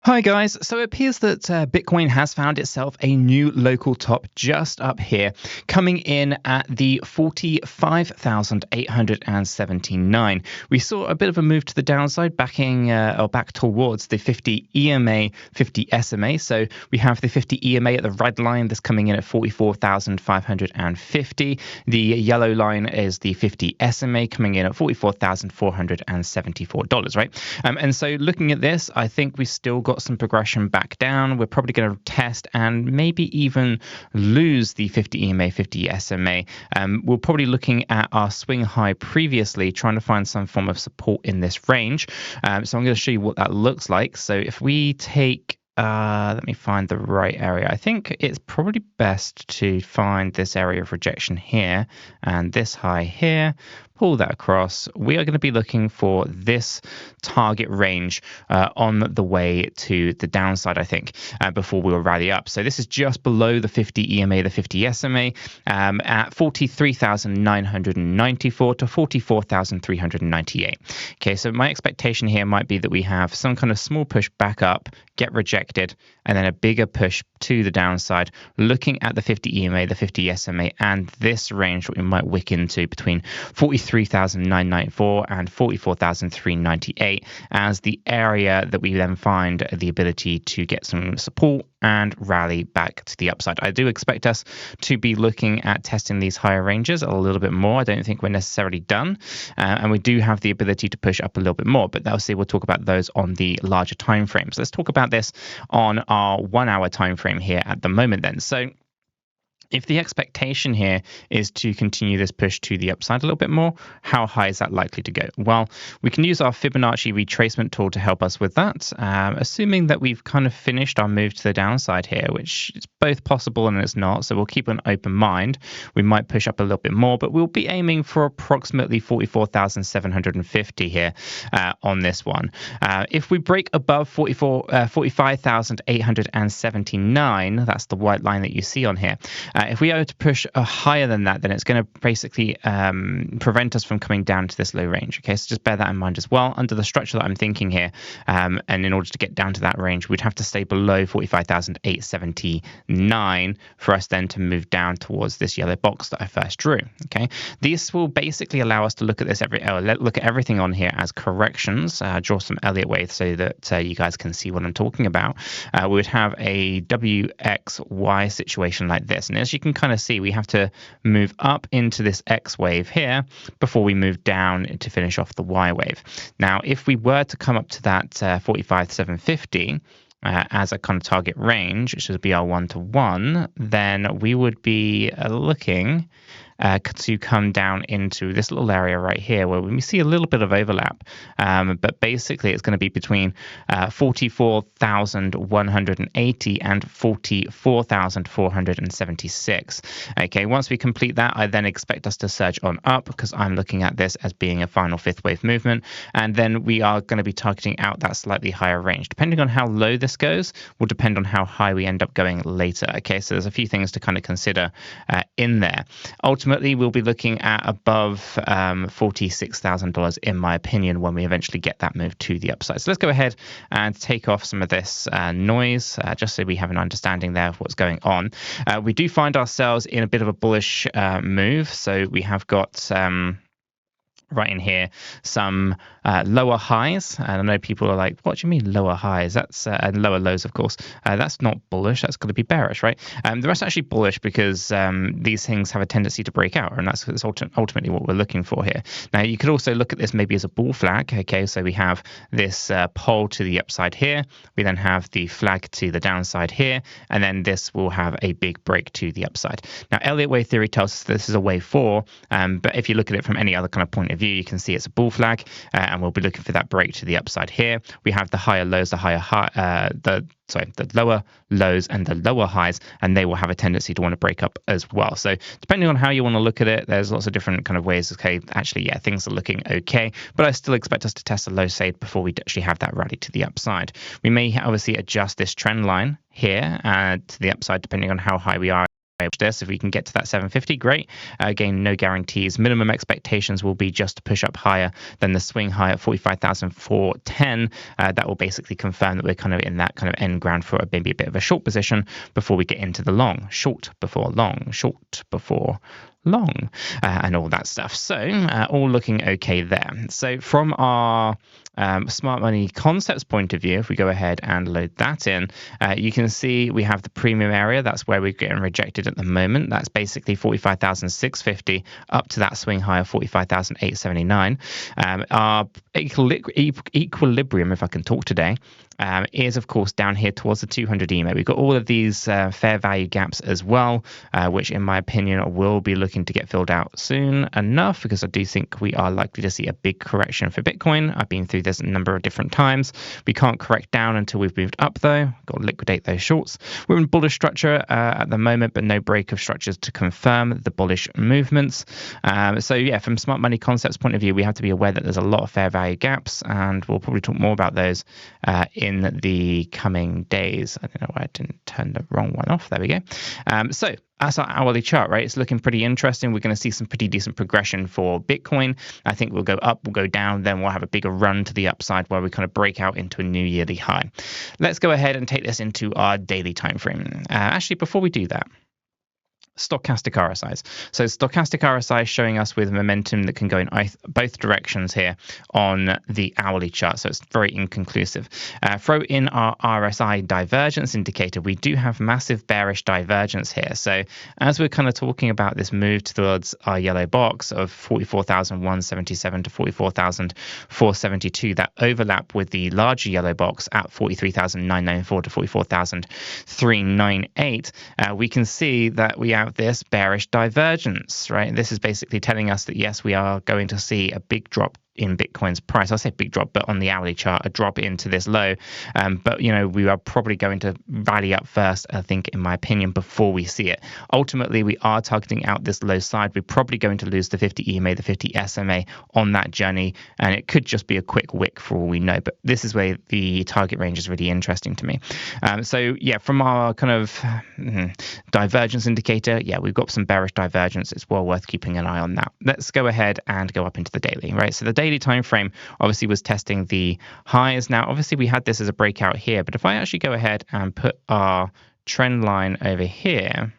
Hi guys, so it appears that Bitcoin has found itself a new local top just up here, coming in at the 45,879. We saw a bit of a move to the downside, back towards the 50 EMA, 50 SMA. So we have the 50 EMA at the red line, that's coming in at 44,550. The yellow line is the 50 SMA, coming in at $44,474, right? And so looking at this, I think we still got some progression back down. We're probably going to test and maybe even lose the 50 EMA, 50 SMA. We're probably looking at our swing high previously, trying to find some form of support in this range. So I'm going to show you what that looks like. So if we take let me find the right area. I think it's probably best to find this area of rejection here and this high here. Pull that across. We are going to be looking for this target range on the way to the downside, I think, before we will rally up. So this is just below the 50 EMA, the 50 SMA, at 43,994 to 44,398. Okay, so my expectation here might be that we have some kind of small push back up, get rejected, and then a bigger push to the downside, looking at the 50 EMA, the 50 SMA, and this range that we might wick into between 43,994 and 44,398 as the area that we then find the ability to get some support and rally back to the upside. I do expect us to be looking at testing these higher ranges a little bit more. I don't think we're necessarily done, and we do have the ability to push up a little bit more, but obviously we'll talk about those on the larger time frames. Let's talk about this on our 1 hour time frame here at the moment then. So if the expectation here is to continue this push to the upside a little bit more, how high is that likely to go? Well, we can use our Fibonacci retracement tool to help us with that, assuming that we've kind of finished our move to the downside here, which is both possible and it's not, so we'll keep an open mind. We might push up a little bit more, but we'll be aiming for approximately 44,750 here on this one. If we break above 45,879, that's the white line that you see on here. If we are to push higher than that, then it's going to basically prevent us from coming down to this low range. Okay, so just bear that in mind as well. Under the structure that I'm thinking here, and in order to get down to that range, we'd have to stay below 45,879 for us then to move down towards this yellow box that I first drew. Okay, this will basically allow us to look at this look at everything on here as corrections. Draw some Elliott wave so that you guys can see what I'm talking about. We would have a WXY situation like this, and as you can kind of see, we have to move up into this X wave here before we move down to finish off the Y wave. Now, if we were to come up to that 45,750 as a kind of target range, which would be our 1-to-1, then we would be looking to come down into this little area right here where we see a little bit of overlap, but basically it's going to be between 44,180 and 44,476. Okay, once we complete that, I then expect us to surge on up because I'm looking at this as being a final fifth wave movement, and then we are going to be targeting out that slightly higher range. Depending on how low this goes will depend on how high we end up going later. Okay, so there's a few things to kind of consider in there. Ultimately, we'll be looking at above $46,000 in my opinion when we eventually get that move to the upside. So let's go ahead and take off some of this noise just so we have an understanding there of what's going on. We do find ourselves in a bit of a bullish move, so we have got right in here some lower highs, and I know people are like, what do you mean lower highs? That's and lower lows, of course. That's not bullish, that's going to be bearish, right? The rest are actually bullish because these things have a tendency to break out, and that's ultimately what we're looking for here. Now, you could also look at this maybe as a bull flag. Okay, so we have this pole to the upside here, we then have the flag to the downside here, and then this will have a big break to the upside. Now, Elliott wave theory tells us this is a wave 4, but if you look at it from any other kind of point of view, you can see it's a bull flag, and we'll be looking for that break to the upside here. We have the higher lows, the lower lows and the lower highs, and they will have a tendency to want to break up as well. So depending on how you want to look at it, there's lots of different kind of ways. Okay, actually, yeah, things are looking okay, but I still expect us to test a low shade before we actually have that rally to the upside. We may obviously adjust this trend line here to the upside depending on how high we are this. If we can get to that 750, great. Again, no guarantees. Minimum expectations will be just to push up higher than the swing high at 45,410. That will basically confirm that we're kind of in that kind of end ground for maybe a bit of a short position before we get into the long. Short before long, short before long, and all that stuff. So all looking okay there. So from our smart money concepts point of view, if we go ahead and load that in, you can see we have the premium area. That's where we're getting rejected at the moment. That's basically 45,650 up to that swing high of 45,879. Our equilibrium, if I can talk today, is of course down here towards the 200 EMA. We've got all of these fair value gaps as well, which in my opinion will be looking to get filled out soon enough, because I do think we are likely to see a big correction for Bitcoin. I've been through this a number of different times. We can't correct down until we've moved up though. Got to liquidate those shorts. We're in bullish structure at the moment, but no break of structures to confirm the bullish movements. So yeah, from smart money concepts point of view, we have to be aware that there's a lot of fair value gaps, and we'll probably talk more about those in the coming days. I don't know why I didn't turn the wrong one off. There we go. So that's our hourly chart, right? It's looking pretty interesting. We're going to see some pretty decent progression for Bitcoin. I think we'll go up, we'll go down, then we'll have a bigger run to the upside where we kind of break out into a new yearly high. Let's go ahead and take this into our daily time frame. Actually, before we do that, stochastic RSIs. So stochastic RSI is showing us with momentum that can go in both directions here on the hourly chart. So it's very inconclusive. Throw in our RSI divergence indicator. We do have massive bearish divergence here. So as we're kind of talking about this move towards our yellow box of 44,177 to 44,472, that overlap with the larger yellow box at 43,994 to 44,398, we can see that we have this bearish divergence, right? This is basically telling us that yes, we are going to see a big drop in Bitcoin's price. I say big drop, but on the hourly chart, a drop into this low. But, you know, we are probably going to rally up first, I think, in my opinion, before we see it. Ultimately, we are targeting out this low side. We're probably going to lose the 50 EMA, the 50 SMA on that journey, and it could just be a quick wick for all we know. But this is where the target range is really interesting to me. So, yeah, from our kind of divergence indicator, yeah, we've got some bearish divergence. It's well worth keeping an eye on that. Let's go ahead and go up into the daily, right? So the daily time frame obviously was testing the highs. Now obviously we had this as a breakout here, but if I actually go ahead and put our trend line over here,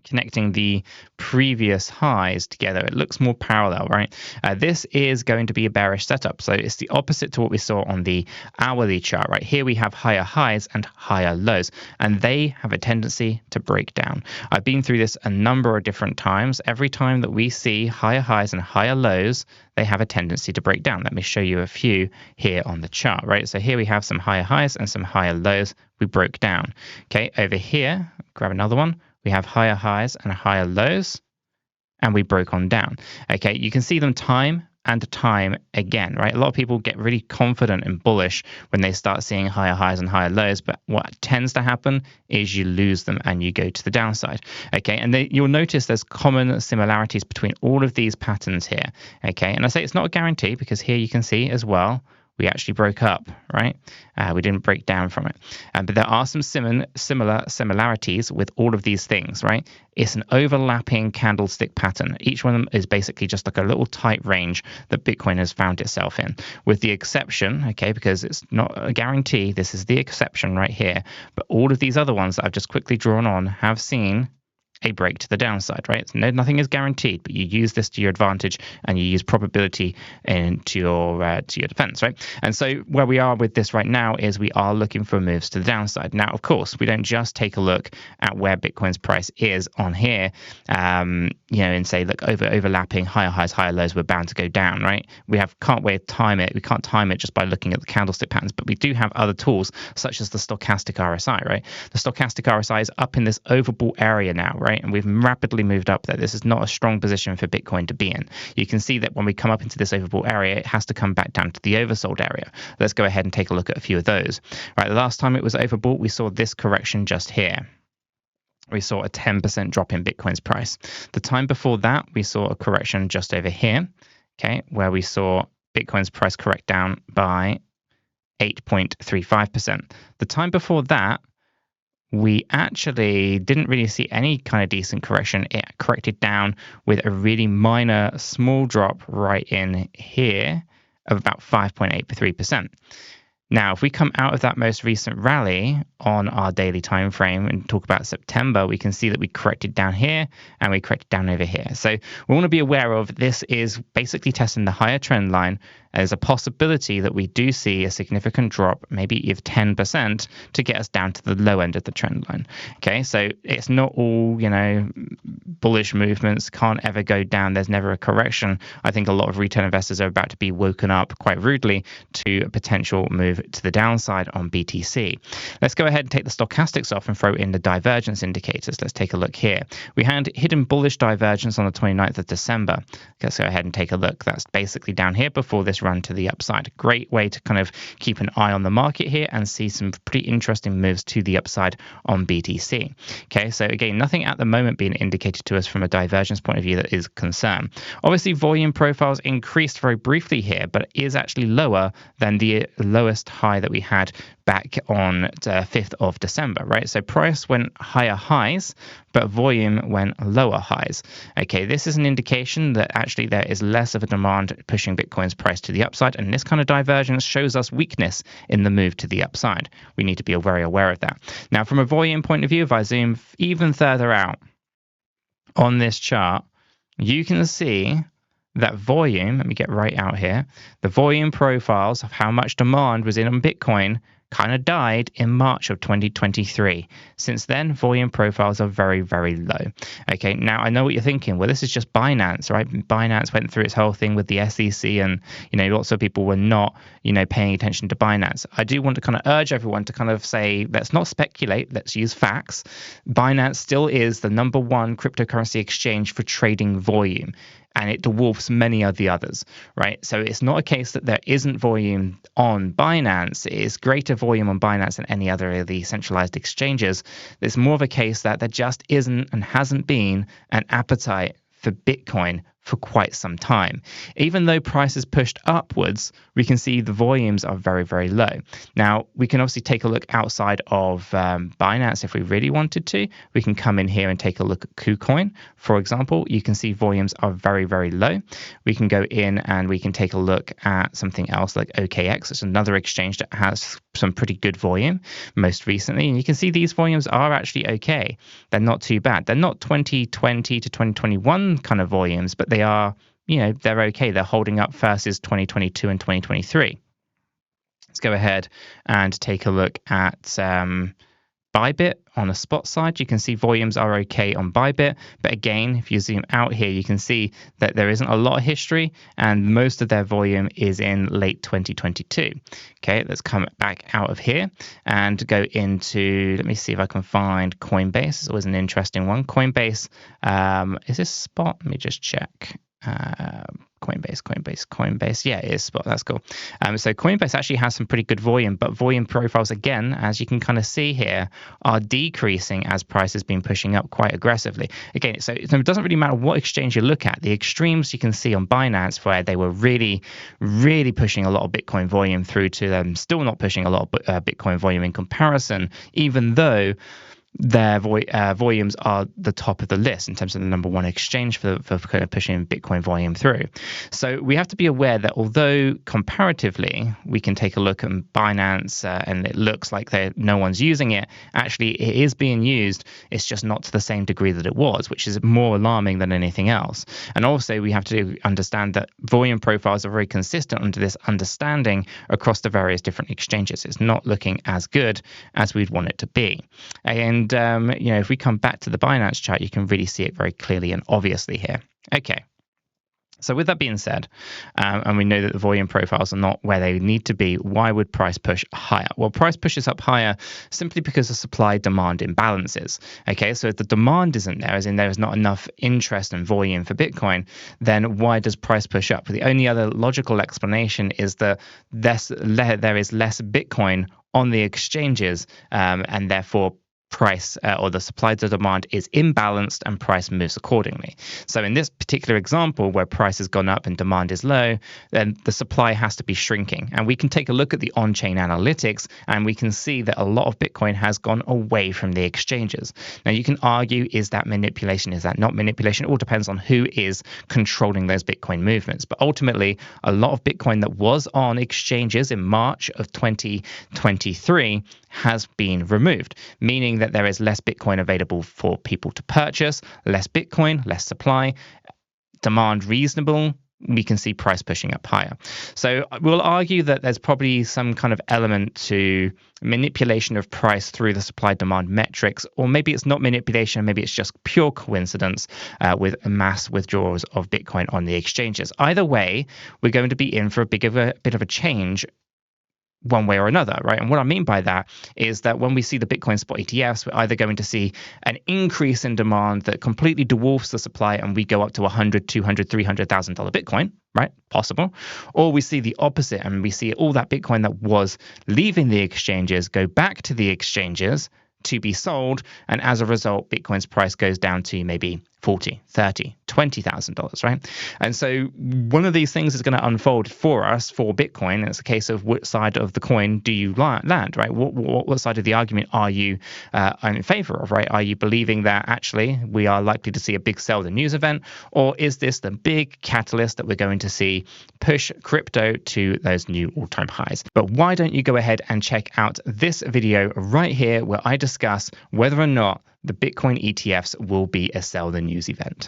connecting the previous highs together, it looks more parallel, right? This is going to be a bearish setup. So it's the opposite to what we saw on the hourly chart, right? Here we have higher highs and higher lows, and they have a tendency to break down. I've been through this a number of different times. Every time that we see higher highs and higher lows, they have a tendency to break down. Let me show you a few here on the chart, right? So here we have some higher highs and some higher lows. We broke down. Okay, over here, grab another one. We have higher highs and higher lows, and we broke on down. Okay, you can see them time and time again, right? A lot of people get really confident and bullish when they start seeing higher highs and higher lows, but what tends to happen is you lose them and you go to the downside. Okay, and you'll notice there's common similarities between all of these patterns here. Okay, and I say it's not a guarantee because here you can see as well, we actually broke up, right? We didn't break down from it. But there are some similarities with all of these things, right? It's an overlapping candlestick pattern. Each one of them is basically just like a little tight range that Bitcoin has found itself in, with the exception, okay, because it's not a guarantee, this is the exception right here, but all of these other ones that I've just quickly drawn on have seen a break to the downside, right? So nothing is guaranteed, but you use this to your advantage and you use probability into your defense, right? And so where we are with this right now is we are looking for moves to the downside. Now, of course, we don't just take a look at where Bitcoin's price is on here, and say, look, overlapping higher highs, higher lows, we're bound to go down, right? We can't time it. We can't time it just by looking at the candlestick patterns, but we do have other tools such as the stochastic RSI, right? The stochastic RSI is up in this overbought area now, right? And we've rapidly moved up there. This is not a strong position for Bitcoin to be in. You can see that when we come up into this overbought area, it has to come back down to the oversold area. Let's go ahead and take a look at a few of those. Right, the last time it was overbought, we saw this correction just here. We saw a 10% drop in Bitcoin's price. The time before that, we saw a correction just over here, okay, where we saw Bitcoin's price correct down by 8.35%. The time before that, we actually didn't really see any kind of decent correction. It corrected down with a really minor small drop right in here of about 5.83%. Now, if we come out of that most recent rally on our daily time frame and talk about September, we can see that we corrected down here and we corrected down over here. So we want to be aware of this is basically testing the higher trend line. There's a possibility that we do see a significant drop, maybe of 10%, to get us down to the low end of the trend line. Okay, so it's not all, bullish movements can't ever go down. There's never a correction. I think a lot of retail investors are about to be woken up quite rudely to a potential move to the downside on BTC. Let's go ahead and take the stochastics off and throw in the divergence indicators. Let's take a look here. We had hidden bullish divergence on the 29th of December. Let's go ahead and take a look. That's basically down here before this run to the upside. Great way to kind of keep an eye on the market here and see some pretty interesting moves to the upside on BTC. Okay, so again, nothing at the moment being indicated to us from a divergence point of view that is concern. Obviously, volume profiles increased very briefly here, but is actually lower than the lowest high that we had back on the 5th of December, right? So price went higher highs, but volume went lower highs. Okay, this is an indication that actually there is less of a demand pushing Bitcoin's price to the upside, and this kind of divergence shows us weakness in the move to the upside. We need to be very aware of that. Now, from a volume point of view, if I zoom even further out on this chart, you can see that volume, let me get right out here, the volume profiles of how much demand was in on Bitcoin kind of died in March of 2023. Since then, volume profiles are very, very low. Okay, now I know what you're thinking. Well, this is just Binance, right? Binance went through its whole thing with the SEC and, lots of people were not, paying attention to Binance. I do want to kind of urge everyone to kind of say, let's not speculate, let's use facts. Binance still is the #1 cryptocurrency exchange for trading volume, and it dwarfs many of the others, right? So it's not a case that there isn't volume on Binance. It is greater volume on Binance than any other of the centralized exchanges. It's more of a case that there just isn't and hasn't been an appetite for Bitcoin for quite some time. Even though prices pushed upwards, we can see the volumes are very, very low. Now, we can obviously take a look outside of Binance if we really wanted to. We can come in here and take a look at KuCoin, for example. You can see volumes are very, very low. We can go in and we can take a look at something else like OKX. It's another exchange that has some pretty good volume most recently. And you can see these volumes are actually okay. They're not too bad. They're not 2020 to 2021 kind of volumes, but they are, they're okay. They're holding up versus 2022 and 2023. Let's go ahead and take a look at Bybit on a spot side. You can see volumes are okay on Bybit, but again, if you zoom out here, you can see that there isn't a lot of history and most of their volume is in late 2022. Okay, let's come back out of here and go into, let me see if I can find Coinbase. It's always an interesting one. Coinbase, is this spot? Let me just check. Coinbase. Yeah, it is spot. That's cool. So Coinbase actually has some pretty good volume, but volume profiles, again, as you can kind of see here, are decreasing as price has been pushing up quite aggressively. Again, so it doesn't really matter what exchange you look at. The extremes you can see on Binance, where they were really, really pushing a lot of Bitcoin volume through to them, still not pushing a lot of Bitcoin volume in comparison, even though their volumes are the top of the list in terms of the #1 exchange for kind of pushing Bitcoin volume through. So we have to be aware that although comparatively we can take a look at Binance and it looks like no one's using it, actually it is being used. It's just not to the same degree that it was, which is more alarming than anything else. And also we have to understand that volume profiles are very consistent under this understanding across the various different exchanges. It's not looking as good as we'd want it to be. And, if we come back to the Binance chart, you can really see it very clearly and obviously here. Okay. So with that being said, and we know that the volume profiles are not where they need to be, why would price push higher? Well, price pushes up higher simply because of supply-demand imbalances. Okay, so if the demand isn't there, as in there is not enough interest and volume for Bitcoin, then why does price push up? The only other logical explanation is that there is less Bitcoin on the exchanges, and therefore price or the supply to demand is imbalanced and price moves accordingly. So in this particular example where price has gone up and demand is low, then the supply has to be shrinking. And we can take a look at the on-chain analytics and we can see that a lot of Bitcoin has gone away from the exchanges. Now you can argue, is that manipulation? Is that not manipulation? It all depends on who is controlling those Bitcoin movements. But ultimately, a lot of Bitcoin that was on exchanges in March of 2023 has been removed, meaning that there is less Bitcoin available for people to purchase, less Bitcoin, less supply, demand reasonable. We can see price pushing up higher. So we'll argue that there's probably some kind of element to manipulation of price through the supply demand metrics, or maybe it's not manipulation, maybe it's just pure coincidence with mass withdrawals of Bitcoin on the exchanges. Either way, we're going to be in for a bit of a change one way or another, right? And what I mean by that is that when we see the Bitcoin spot ETFs, we're either going to see an increase in demand that completely dwarfs the supply and we go up to $100,000, $200,000, $300,000 Bitcoin, right? Possible. Or we see the opposite and we see all that Bitcoin that was leaving the exchanges go back to the exchanges to be sold. And as a result, Bitcoin's price goes down to maybe $40,000, $30,000, $20,000, right? And so one of these things is going to unfold for us for Bitcoin. And it's a case of which side of the coin do you land, right? What side of the argument are you in favor of, right? Are you believing that actually we are likely to see a big sell the news event? Or is this the big catalyst that we're going to see push crypto to those new all-time highs? But why don't you go ahead and check out this video right here where I discuss whether or not the Bitcoin ETFs will be a sell the news event.